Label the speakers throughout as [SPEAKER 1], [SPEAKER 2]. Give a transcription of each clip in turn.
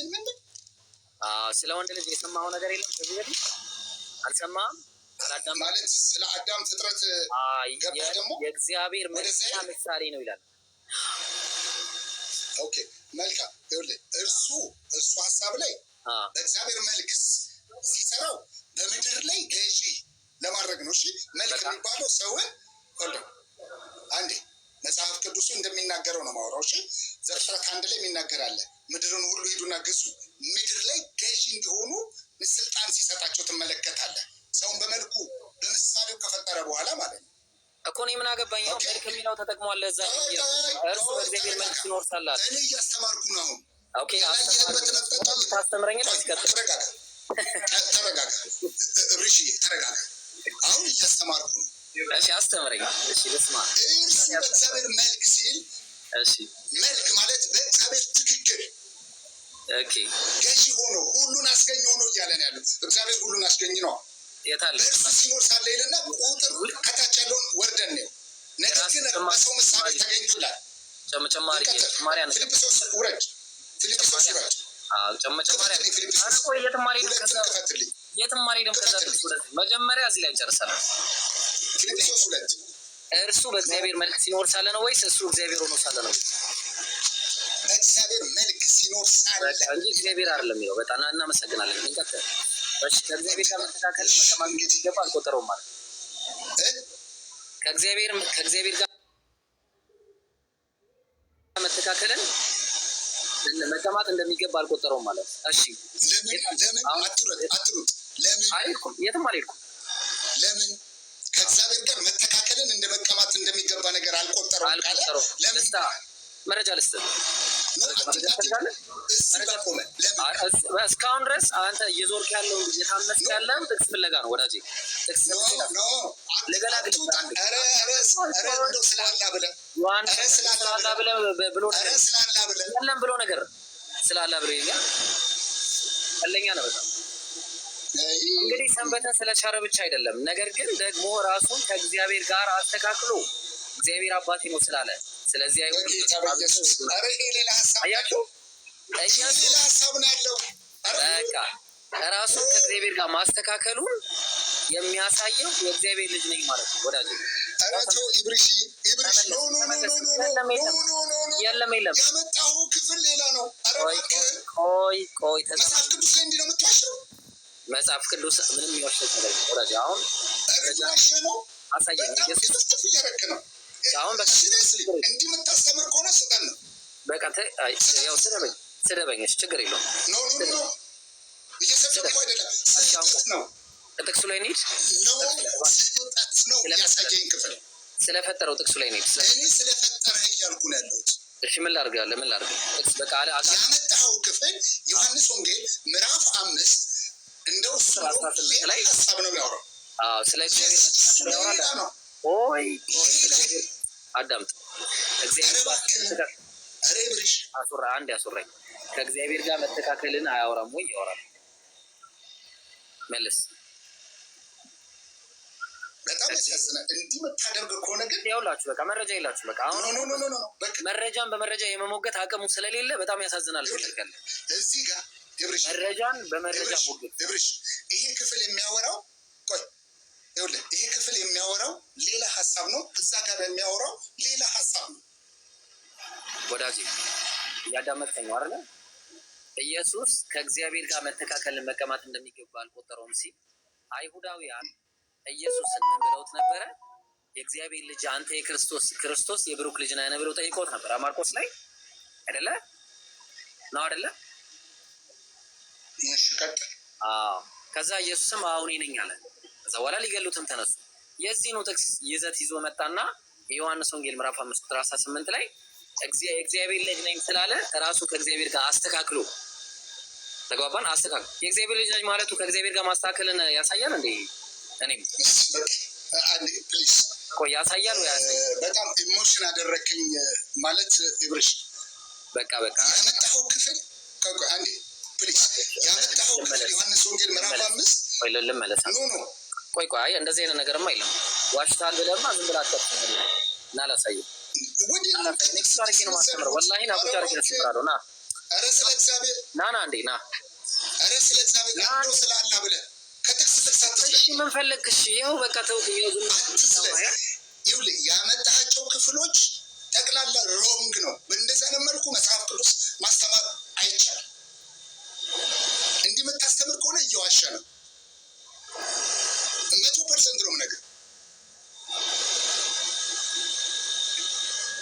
[SPEAKER 1] ምን
[SPEAKER 2] ስለ ወንድ ልጅ የሰማው ነገር የለም ከዚህ በፊት አልሰማም። አዳም
[SPEAKER 1] ማለት ስለ አዳም ፍጥረት ገባ ደግሞ
[SPEAKER 2] የእግዚአብሔር መልክና ምሳሌ ነው ይላል።
[SPEAKER 1] ኦኬ መልካም ይኸውልህ እርሱ ሐሳብ ላይ በእግዚአብሔር መልክ ሲሰራው በምድር ላይ ገዢ ለማድረግ ነው። እሺ መልክ የሚባለው ሰውን አንዴ መጽሐፍ ቅዱሱ እንደሚናገረው ነው ማውራው። እሺ ዘፍጥረት 1 ላይ የሚናገር አለ። ምድርን ሁሉ ሄዱና ግዙ፣ ምድር ላይ ገዢ እንዲሆኑ ስልጣን ሲሰጣቸው ትመለከታለህ። ሰውን በመልኩ በምሳሌው ከፈጠረ በኋላ ማለት ነው
[SPEAKER 2] እኮ ነው። ምን አገባኝ ነው መልክ የሚለው ተጠቅሟል። ለዛ እርሱ በእግዚአብሔር መልክ ሲኖር ሳለ
[SPEAKER 1] እኔ እያስተማርኩ ነው አሁን።
[SPEAKER 2] ኦኬ ታስተምረኝ ነው።
[SPEAKER 1] ተረጋጋ ርሺ ተረጋጋ። አሁን እያስተማርኩ ነው።
[SPEAKER 2] እሺ አስተምረኝ። እሺ ልስማ።
[SPEAKER 1] እርሱ በእግዚአብሔር መልክ ሲል
[SPEAKER 2] እሺ መልክ
[SPEAKER 1] ማለት በእግዚአብሔር ትክክል
[SPEAKER 2] ኦኬ
[SPEAKER 1] ገዢ ሆኖ ሁሉን አስገኝ ሆኖ እያለ ነው ያለው። እግዚአብሔር ሁሉን አስገኝ ነው።
[SPEAKER 2] የታለ
[SPEAKER 1] እርሱ ሲኖር ሳለ ይልና ቁጥር ከታች ያለውን ወርደን ነው። ነገር ግን በሰው ምሳሌ ተገኝቷል።
[SPEAKER 2] ጨምጨማሪ ማርያም
[SPEAKER 1] ፊልጵስዩስ ውረድ። ፊልጵስዩስ ውረድ።
[SPEAKER 2] ጨምጨማሪ አርቆ የትማሪ ነው ከፈትልኝ። የትማሪ ነው ከዛት መጀመሪያ እዚህ ላይ እንጨርሳለን።
[SPEAKER 1] ፊልጵስዩስ ውረድ።
[SPEAKER 2] እርሱ በእግዚአብሔር መልክ ሲኖር ሳለ ነው ወይስ እሱ እግዚአብሔር ሆኖ ሳለ ነው?
[SPEAKER 1] በእግዚአብሔር መልክ ሲኖር ሳለ
[SPEAKER 2] እንጂ እግዚአብሔር አይደለም የሚለው። በጣም እናመሰግናለን። እንቀጥል። እሺ ከእግዚአብሔር ጋር መተካከል መቀማት ይገባ አልቆጠረውም ማለት ከእግዚአብሔር ጋር መተካከልን መቀማት እንደሚገባ አልቆጠረውም ማለት። እሺ
[SPEAKER 1] ለምን አትሩጥ ለምን
[SPEAKER 2] አልኩም የትም አልኩም።
[SPEAKER 1] ለምን ከእግዚአብሔር ጋር መተካከልን እንደ መቀማት እንደሚገባ ነገር አልቆጠረውም? ለምን
[SPEAKER 2] መረጃ ልስጥ እስካሁን ድረስ አንተ እየዞርክ ያለው እየታመስክ ያለው ጥቅስ ፍለጋ ነው ወዳጄ። ጥቅስ ለገላግል ስላላ ብሎ ነገር ስላላ ብሎ ይላል። ቀለኛ ነው በጣም። እንግዲህ ሰንበትን ስለቻረ ብቻ አይደለም፣ ነገር ግን ደግሞ ራሱን ከእግዚአብሔር ጋር አስተካክሎ እግዚአብሔር አባቴ ነው ስላለ ስለዚህ አይሁን አያችሁ
[SPEAKER 1] ሌላ ሀሳብ ነው ያለው።
[SPEAKER 2] በቃ ራሱን ከእግዚአብሔር ጋር ማስተካከሉን የሚያሳየው የእግዚአብሔር ልጅ ነኝ ማለት ነው ወዳጅ።
[SPEAKER 1] ኢብሪሽ
[SPEAKER 2] የለም
[SPEAKER 1] ያመጣው ክፍል ሌላ ነው።
[SPEAKER 2] ቆይ
[SPEAKER 1] መጽሐፍ ቅዱስ ላይ እንዲህ ነው የምትዋሸው?
[SPEAKER 2] መጽሐፍ ቅዱስ ምንም የሚዋሸው ነገር ወዳጅ አሁን
[SPEAKER 1] ነው
[SPEAKER 2] አሳየኝ።
[SPEAKER 1] ኢየሱስ እያረክ ነው
[SPEAKER 2] አሁን በቃ
[SPEAKER 1] እንዲህ የምታስተምር ከሆነ ስጠን ነው
[SPEAKER 2] በቃ ያው ስደበኝ ችግር የለውም።
[SPEAKER 1] ኖ እየሰደብኩ አይደለም። ስህተት ነው።
[SPEAKER 2] ጥቅሱ ላይ እንሂድ።
[SPEAKER 1] ስህተት ነው ያሳየኝ ክፍል
[SPEAKER 2] ስለፈጠረው ጥቅሱ ላይ እንሂድ።
[SPEAKER 1] እኔ ስለፈጠረህ እያልኩ ነው ያለሁት።
[SPEAKER 2] እሺ ምን ላድርግ? ጥቅስ በቃ
[SPEAKER 1] ያመጣኸው ክፍል ዮሐንስ ወንጌል ምዕራፍ 5 እንደው ላይ ሀሳብ ነው የሚያወራው።
[SPEAKER 2] ስለ እግዚአብሔር ያወራል ነው። አዳምጥ። እግዚአብሔር አንድ ያስወራኝ ከእግዚአብሔር ጋር መተካከልን አያወራም ወይ? ያወራል። መልስ።
[SPEAKER 1] በጣም ያሳዝናል። እንዲህ መታደርግ ከሆነ ግን
[SPEAKER 2] ያውላችሁ በቃ መረጃ የላችሁ። በቃ አሁን መረጃን በመረጃ የመሞገት አቅሙ ስለሌለ በጣም ያሳዝናል።
[SPEAKER 1] እዚህ ጋር
[SPEAKER 2] መረጃን በመረጃ ሞገት
[SPEAKER 1] ይሄ ክፍል የሚያወራው ይሄ ክፍል የሚያወራው ሌላ ሀሳብ ነው። እዛ ጋር የሚያወራው ሌላ ሀሳብ ነው።
[SPEAKER 2] ወዳጄ እያዳመጥከኝ ነው አይደል? ኢየሱስ ከእግዚአብሔር ጋር መተካከልን መቀማት እንደሚገባ አልቆጠረውም ሲል አይሁዳውያን ኢየሱስን ምን ብለውት ነበረ? የእግዚአብሔር ልጅ አንተ ክርስቶስ የብሩክ ልጅ ነህ ብለው ጠይቀውት ነበር። ማርቆስ ላይ አይደለ ነው አይደለ? ከዛ ኢየሱስም አሁን ነኝ አለ። ከዛ በኋላ ሊገሉትም ተነሱ። የዚህኑ ጥቅስ ይዘት ይዞ መጣና የዮሐንስ ወንጌል ምዕራፍ 5 ቁጥር 18 ላይ የእግዚአብሔር ልጅ ነኝ ስላለ ራሱ ከእግዚአብሔር ጋር አስተካክሎ ተግባባን። አስተካክሎ የእግዚአብሔር ልጅ ነኝ ማለቱ ከእግዚአብሔር ጋር ማስተካከልን ያሳያል እንዴ? እኔም
[SPEAKER 1] ፕሊዝ
[SPEAKER 2] ቆይ ያሳያል ወይ?
[SPEAKER 1] በጣም ኢሞሽን አደረከኝ ማለት ኢብሪሽ
[SPEAKER 2] በቃ
[SPEAKER 1] ያመጣኸው ክፍል አንዴ ፕሊዝ ያመጣኸው ክፍል ዮሐንስ ወንጌል ምዕራፍ 5
[SPEAKER 2] ቆይ ልመለስ። ቆይ እንደዚህ አይነት ነገርማ የለም። ዋሽታል ብለህማ ዝም ብለህ አትጠብቅም እና ላሳየህ ኔክስት አድርጌ ነው የማስተምረው። ወላሂ ናቁጭ አድርጌ ነው የማስተምረው። ና
[SPEAKER 1] ኧረ ስለ እግዚአብሔር
[SPEAKER 2] ና እንዴ ና።
[SPEAKER 1] ኧረ ስለ እግዚአብሔር አንዱ ስለ አላህ ብለህ ከጥቅስ አትስለ።
[SPEAKER 2] እሺ ምን ፈለግክ? እሺ ይኸው በቃ ተውት።
[SPEAKER 1] ይኸውልህ ያመጣቸው ክፍሎች ጠቅላላ ሮንግ ነው። በእንደዚህ አይነት መልኩ መጽሐፍ ቅዱስ ማስተማር አይቻልም። እንዲህ የምታስተምር ከሆነ እየዋሸ ነው። 100% ነው የምነግርህ።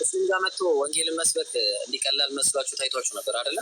[SPEAKER 2] እሱም ጋር መጥቶ ወንጌልን መስበክ እንዲቀላል መስሏችሁ ታይቷችሁ ነበር አይደለ?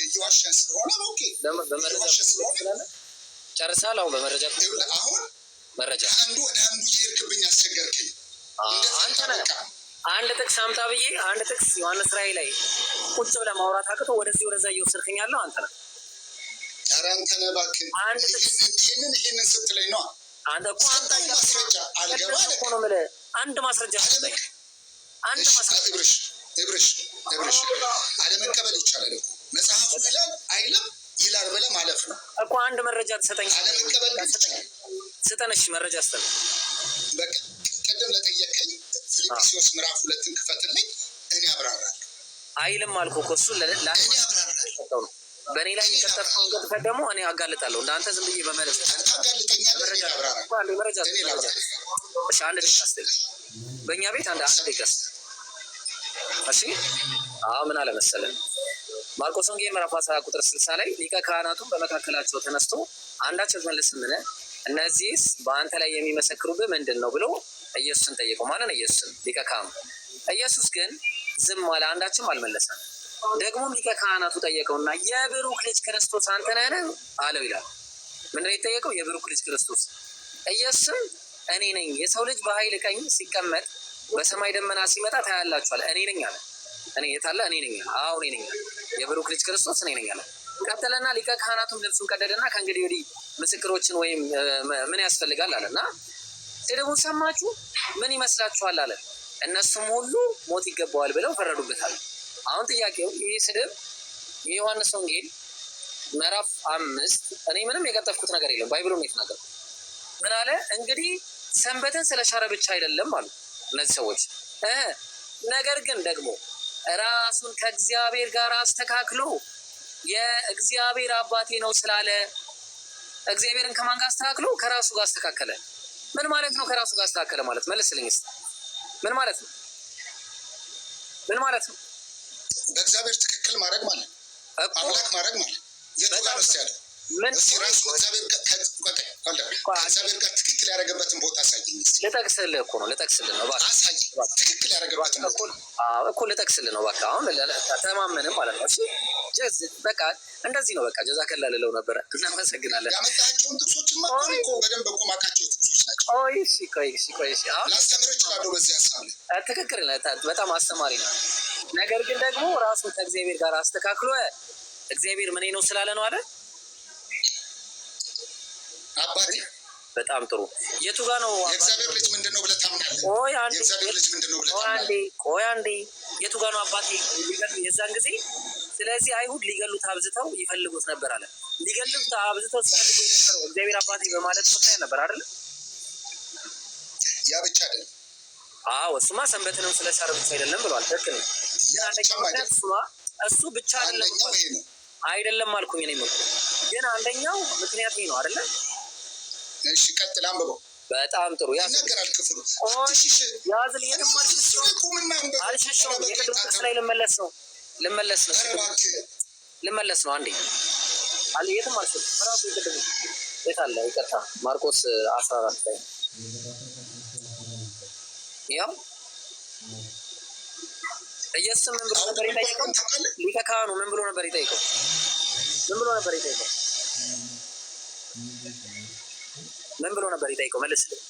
[SPEAKER 1] እየዋሸን ስለሆነ
[SPEAKER 2] በመረጃ ጨርሳል። አሁን በመረጃ
[SPEAKER 1] አሁን
[SPEAKER 2] መረጃ
[SPEAKER 1] አንዱ ወደ አንዱ እየሄድክብኝ አስቸገርከኝ።
[SPEAKER 2] አንተ ነህ አንድ ጥቅስ አምጣ ብዬ አንድ ጥቅስ ዮሐንስ ራእይ ላይ ቁጭ ብለህ ማውራት አቅቶ ወደዚህ ወደዛ እየወሰድከኝ ያለው አንተ ነህ።
[SPEAKER 1] ኧረ አንተ ነህ እባክህ።
[SPEAKER 2] አንድ ጥቅስ
[SPEAKER 1] ይህንን ስትለኝ ነው
[SPEAKER 2] አንተ እኮ አንተ
[SPEAKER 1] ማስረጃ አልገባ
[SPEAKER 2] እኮ ነው የምልህ። አንድ ማስረጃ ስትለኝ አንድ ማስረጃ
[SPEAKER 1] እብርሽ አለመቀበል ይቻላል እኮ መጽሐፉ ይላል አይልም ይላል ብለህ ማለፍ ነው
[SPEAKER 2] እኮ። አንድ መረጃ ትሰጠኝ
[SPEAKER 1] አለመቀበል ይቻላል።
[SPEAKER 2] ስጠን። እሺ መረጃ ስጠን።
[SPEAKER 1] በቃ ቅድም ለጠየቀኝ ፊልጵስዩስ ምዕራፍ 2 ክፈትልኝ፣ እኔ አብራራለሁ።
[SPEAKER 2] አይልም አልኩህ እኮ እሱ ለአንተ ነው። በእኔ ላይ የሚቀጠፈውን ቅጥፈት ደግሞ እኔ አጋልጣለሁ። እንዳንተ ዝም ብዬ በመለስ
[SPEAKER 1] ታጋልጠኛለህ።
[SPEAKER 2] መረጃ እሺ አንድ ደቂቃ ስትል በእኛ ቤት አንድ ደቂቃ እሺ። ምን አለ መሰለህ ማርቆስ ወንጌል ምዕራፍ 10 ቁጥር 60 ላይ ሊቀ ካህናቱን በመካከላቸው ተነስቶ አንዳቸው መልስምን እነዚህስ በአንተ ላይ የሚመሰክሩብህ ምንድን ነው ብሎ ኢየሱስን ጠየቀው። ማለት ኢየሱስን ሊቀ ካህኑ። ኢየሱስ ግን ዝም አለ፣ አንዳችም አልመለሰም። ደግሞም ሊቀ ካህናቱ ጠየቀውና የብሩክ ልጅ ክርስቶስ አንተ ነህን አለው ይላል። ምንድነው የጠየቀው? የብሩክ ልጅ ክርስቶስ። ኢየሱስም እኔ ነኝ፣ የሰው ልጅ በኃይል ቀኝ ሲቀመጥ በሰማይ ደመና ሲመጣ ታያላችኋል። እኔ ነኝ አለ። እኔ የታለ? እኔ ነኝ። አዎ እኔ ነኝ። የብሩክ ልጅ ክርስቶስ እኔ ነኝ አለ። ቀጠለና ሊቀ ካህናቱም ልብሱን ቀደደና ከእንግዲህ ወዲህ ምስክሮችን ወይም ምን ያስፈልጋል አለና ስድቡን ሰማችሁ ምን ይመስላችኋል አለ። እነሱም ሁሉ ሞት ይገባዋል ብለው ፈረዱበታል። አሁን ጥያቄው ይህ ስድብ የዮሐንስ ወንጌል ምዕራፍ 5 እኔ ምንም የቀጠፍኩት ነገር የለም። ባይብሉን የተናገርኩት ምን አለ? እንግዲህ ሰንበትን ስለሻረ ብቻ አይደለም አሉ እነዚህ ሰዎች፣ ነገር ግን ደግሞ ራሱን ከእግዚአብሔር ጋር አስተካክሎ የእግዚአብሔር አባቴ ነው ስላለ እግዚአብሔርን ከማን ጋር አስተካክሎ? ከራሱ ጋር አስተካከለ። ምን ማለት ነው ከራሱ ጋር አስተካከለ ማለት? መልስልኝ እስኪ። ምን ማለት ነው? ምን ማለት ነው?
[SPEAKER 1] በእግዚአብሔር ትክክል ማድረግ ማለት አምላክ ማድረግ ማለት የቱ ጋር ነው ያለው? እስኪ ራሱ እግዚአብሔር ጋር ትክክል ያደረገበትን ቦታ አሳየኝ።
[SPEAKER 2] ልጠቅስልህ እኮ ነው፣ ልጠቅስልህ ነው። እባክህ አሳየኝ።
[SPEAKER 1] ትክክል ያደረገበትን
[SPEAKER 2] እኮ ልጠቅስልህ ነው። እባክህ አሁን ተማመንም ማለት ነው። እሺ በቃ እንደዚህ ነው። በቃ ጀዛከላ ልለው ነበረ። እናመሰግናለን።
[SPEAKER 1] ያመጣቸውን ጥቅሶችማ እኮ በደንብ እኮ ማውቃቸው ጥቅሶች ናቸው።
[SPEAKER 2] ቆይ
[SPEAKER 1] ላስተምር እችላለሁ በዚህ ሀሳብ ላይ።
[SPEAKER 2] ትክክል፣ በጣም አስተማሪ ነው። ነገር ግን ደግሞ ራሱን ከእግዚአብሔር ጋር አስተካክሎ እግዚአብሔር ምን ነው ስላለ ነው አለ አባቴ። በጣም ጥሩ። የቱ ጋር ነው
[SPEAKER 1] የእግዚአብሔር ልጅ ምንድን ነው ብለህ ታምናለህ? የእግዚአብሔር ልጅ ምንድን ነው ብለህ ታምናለህ?
[SPEAKER 2] ቆይ አንዴ የቱ ጋር ነው አባቴ የዛን ጊዜ? ስለዚህ አይሁድ ሊገሉት አብዝተው ይፈልጉት ነበር አለ። ሊገሉት አብዝተው ሲፈልጉ የነበረው እግዚአብሔር አባቴ በማለት ምክንያት ነበር አይደል?
[SPEAKER 1] ያ ብቻ አይደለም።
[SPEAKER 2] እሱማ ሰንበትንም ስለሻረ ብቻ አይደለም ብሏል። ትክክል ነው። እሱ ብቻ አይደለም አልኩኝ እኔ። ግን አንደኛው ምክንያት ነው አይደለ?
[SPEAKER 1] እሺ ቀጥል፣ አንብበው።
[SPEAKER 2] በጣም ጥሩ
[SPEAKER 1] ይነገራል ክፍሉ።
[SPEAKER 2] ያዝልኝ። አልሸሸውም። የቅድም ጥቅስ ላይ ልመለስ ነው። አንዴ አለ የትም አልሸሸም። ራሱ የቅድም የት አለ? ይቅርታ ማርቆስ 14 ላይ ያው ኢየሱስ ምን ብሎ ነበር የጠየቀው? ሊቀ ካህኑ ምን ብሎ ነበር የጠየቀው? ምን ብሎ ነበር የጠየቀው? መልስልኝ።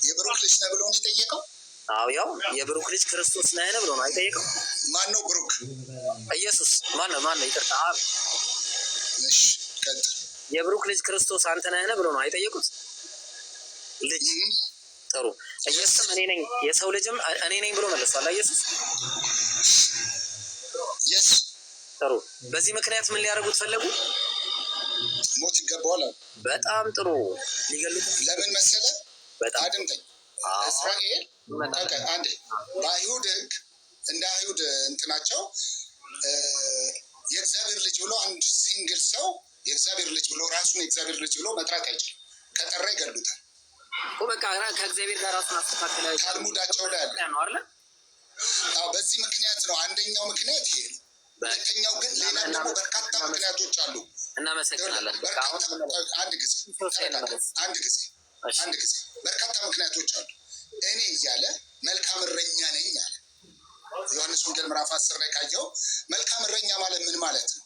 [SPEAKER 1] የብሩክ ልጅ ነህ ብሎ ነው የጠየቀው?
[SPEAKER 2] አዎ ያው የብሩክ ልጅ ክርስቶስ ነህ ብሎ ነው አይጠየቀው?
[SPEAKER 1] ማን ነው ብሩክ?
[SPEAKER 2] ኢየሱስ። ማን ነው? ይቅርታ
[SPEAKER 1] እሺ ቀጥል።
[SPEAKER 2] የብሩክ ልጅ ክርስቶስ አንተ ነህ ብሎ ነው አይጠየቁት? ልጅ ጥሩ። ኢየሱስም እኔ ነኝ የሰው ልጅም እኔ ነኝ ብሎ መለሷል። ኢየሱስ ጥሩ። በዚህ ምክንያት ምን ሊያደርጉት ፈለጉ?
[SPEAKER 1] ሞት ይገባዋል።
[SPEAKER 2] በጣም ጥሩ። ሊገሉት
[SPEAKER 1] ለምን መሰለህ?
[SPEAKER 2] በጣም
[SPEAKER 1] አድምጠኝ። እስራኤል አንዴ በአይሁድ ሕግ እንደ አይሁድ እንትናቸው የእግዚአብሔር ልጅ ብሎ አንድ ሲንግል ሰው የእግዚአብሔር ልጅ ብሎ ራሱን የእግዚአብሔር ልጅ ብሎ መጥራት አይችልም። ከጠራ ይገሉታል።
[SPEAKER 2] በቃ ከእግዚአብሔር ጋር ራሱን አስተካክለ
[SPEAKER 1] ታልሙዳቸው ላይ አለ። በዚህ ምክንያት ነው። አንደኛው ምክንያት ይሄ ነው። ሁለተኛው ግን ሌላ ደግሞ በርካታ ምክንያቶች አሉ።
[SPEAKER 2] እናመሰግናለን።
[SPEAKER 1] አንድ ጊዜ በርካታ ምክንያቶች አሉ። እኔ እያለ መልካም እረኛ ነኝ አለ። ዮሐንስ ወንጌል ምዕራፍ 10 ላይ ካየው መልካም እረኛ ማለት ምን ማለት ነው?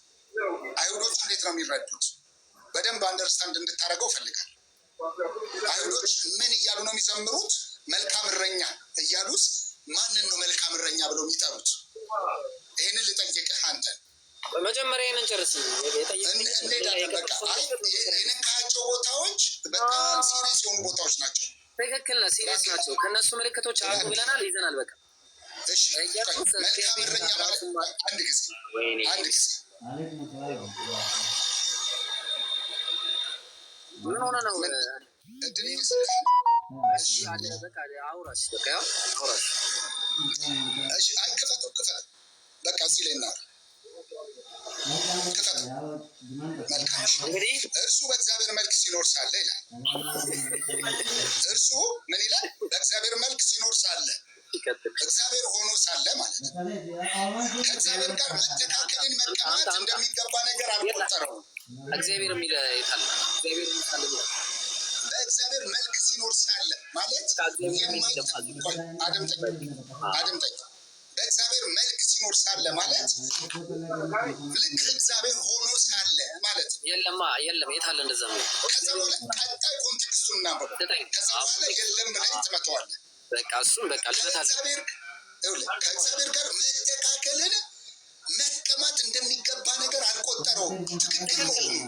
[SPEAKER 1] አይሁዶች እንዴት ነው የሚረዱት? በደንብ አንደርስታንድ እንድታደርገው ፈልጋል። አይሁዶች ምን እያሉ ነው የሚዘምሩት? መልካም እረኛ እያሉት ማንን ነው መልካም እረኛ ብለው የሚጠሩት? ይህንን ልጠይቅህ አንተ
[SPEAKER 2] መጀመሪያ ይህንን ጨርስ።
[SPEAKER 1] እንሄዳለን። በቃ የነካቸው ቦታዎች በጣም ሲሪየስ የሆኑ ቦታዎች ናቸው።
[SPEAKER 2] ትክክል ነው፣ ሲሪየስ ናቸው። ከእነሱ ምልክቶች አሉ ብለናል፣ ይዘናል። በቃ
[SPEAKER 1] መልካም እረኛ ማለት አንድ ጊዜ
[SPEAKER 2] ምን ሆነ ነው?
[SPEAKER 1] ክፈተው። በቃ እዚህ ላይ እናውራ። እንግዲህ እርሱ በእግዚአብሔር መልክ ሲኖር ሳለ ይላል። እርሱ ምን ይላል? በእግዚአብሔር መልክ ሲኖር ሳለ፣ እግዚአብሔር ሆኖ ሳለ ማለት ነው። ከእግዚአብሔር ጋር መተካከልን መቀማት እንደሚገባ ነገር አልቆጠረውም።
[SPEAKER 2] እግዚአብሔር የሚል የታለ?
[SPEAKER 1] በእግዚአብሔር መልክ ሲኖር ሳለ ማለት አድምጠኝ። በእግዚአብሔር መልክ ሲኖር ሳለ ማለት ልክ እግዚአብሔር ሆኖ ሳለ ማለት ነው።
[SPEAKER 2] የለም የታለ? እንደዛ ነው።
[SPEAKER 1] ከዛ በኋላ ቀጣይ ኮንቴክስቱን እናንብብ። ከዛ በኋላ የለም ብለህ ትመተዋለህ።
[SPEAKER 2] በቃ እሱም በቃ
[SPEAKER 1] ከእግዚአብሔር ጋር መተካከልን መቀማት እንደሚገባ ነገር አልቆጠረውም። ትክክል ነው።